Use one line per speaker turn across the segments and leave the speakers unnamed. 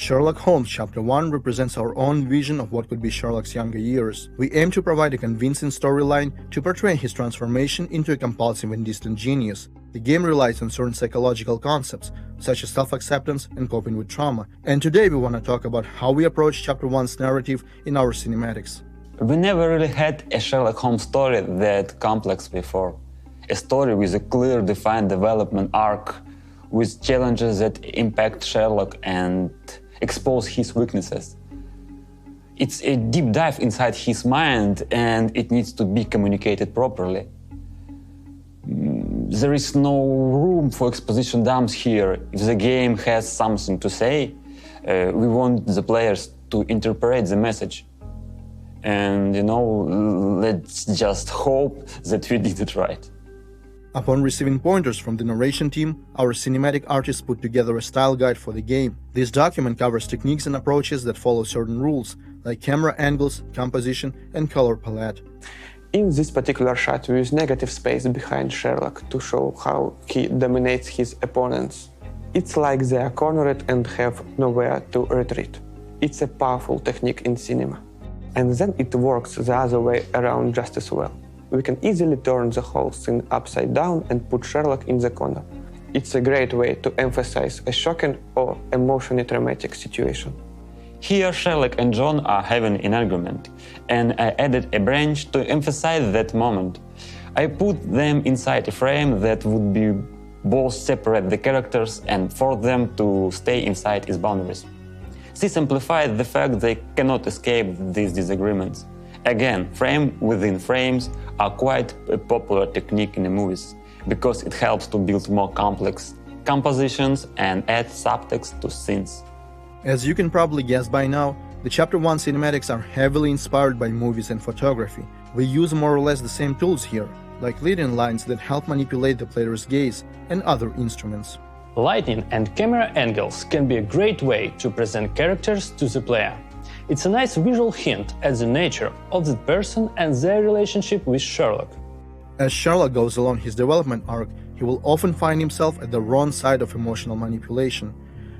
Sherlock Holmes Chapter One represents our own vision of what could be Sherlock's younger years. We aim to provide a convincing storyline to portray his transformation into a compulsive and distant genius. The game relies on certain psychological concepts, such as self-acceptance and coping with trauma. And today we want to talk about how we approach Chapter One's narrative in our cinematics.
We never really had a Sherlock Holmes story that complex before. A story with a clear, defined development arc, with challenges that impact Sherlock and expose his weaknesses. It's a deep dive inside his mind, and it needs to be communicated properly. There is no room for exposition dumps here. If the game has something to say, we want the players to interpret the message. And, let's just hope that we did it right.
Upon receiving pointers from the narration team, our cinematic artists put together a style guide for the game. This document covers techniques and approaches that follow certain rules, like camera angles, composition, and color palette.
In this particular shot, we use negative space behind Sherlock to show how he dominates his opponents. It's like they are cornered and have nowhere to retreat. It's a powerful technique in cinema. And then it works the other way around just as well. We can easily turn the whole scene upside down and put Sherlock in the corner. It's a great way to emphasize a shocking or emotionally traumatic situation.
Here Sherlock and John are having an argument, and I added a branch to emphasize that moment. I put them inside a frame that would be both separate the characters and force them to stay inside its boundaries. This amplifies the fact they cannot escape these disagreements. Again, frame within frames are quite a popular technique in the movies, because it helps to build more complex compositions and add subtext to scenes.
As you can probably guess by now, the Chapter 1 cinematics are heavily inspired by movies and photography. We use more or less the same tools here, like leading lines that help manipulate the player's gaze and other instruments.
Lighting and camera angles can be a great way to present characters to the player. It's a nice visual hint at the nature of the person and their relationship with Sherlock.
As Sherlock goes along his development arc, he will often find himself at the wrong side of emotional manipulation.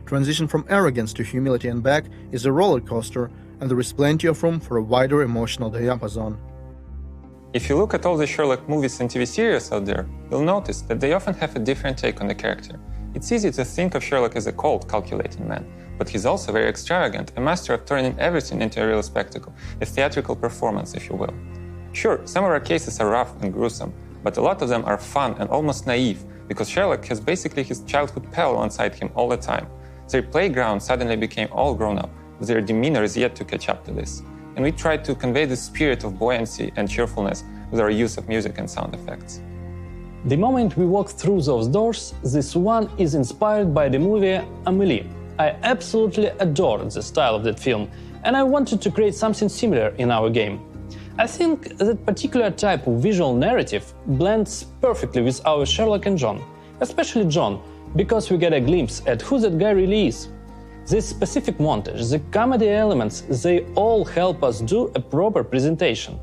Transition from arrogance to humility and back is a roller coaster, and there is plenty of room for a wider emotional diapason.
If you look at all the Sherlock movies and TV series out there, you'll notice that they often have a different take on the character. It's easy to think of Sherlock as a cold, calculating man, but he's also very extravagant, a master of turning everything into a real spectacle, a theatrical performance, if you will. Sure, some of our cases are rough and gruesome, but a lot of them are fun and almost naive, because Sherlock has basically his childhood pal alongside him all the time. Their playground suddenly became all grown up, but their demeanor is yet to catch up to this. And we try to convey the spirit of buoyancy and cheerfulness with our use of music and sound effects.
The moment we walk through those doors, this one is inspired by the movie Amélie. I absolutely adored the style of that film, and I wanted to create something similar in our game. I think that particular type of visual narrative blends perfectly with our Sherlock and John, especially John, because we get a glimpse at who that guy really is. This specific montage, the comedy elements, they all help us do a proper presentation.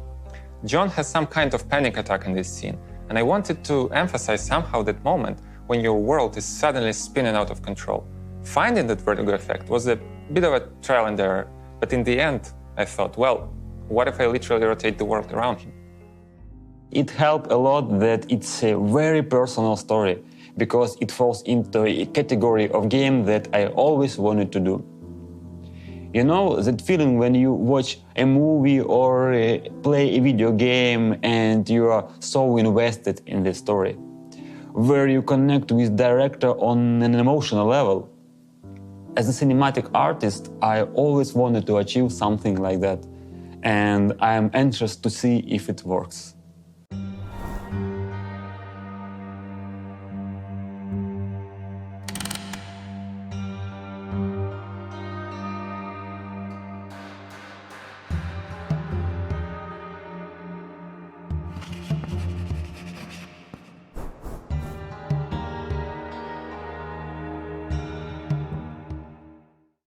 John has some kind of panic attack in this scene, and I wanted to emphasize somehow that moment when your world is suddenly spinning out of control. Finding that vertigo effect was a bit of a trial and error, but in the end, I thought, well, what if I literally rotate the world around him?
It helped a lot that it's a very personal story, because it falls into a category of game that I always wanted to do. You know, that feeling when you watch a movie or play a video game and you are so invested in the story, where you connect with the director on an emotional level. As a cinematic artist, I always wanted to achieve something like that, and I am anxious to see if it works.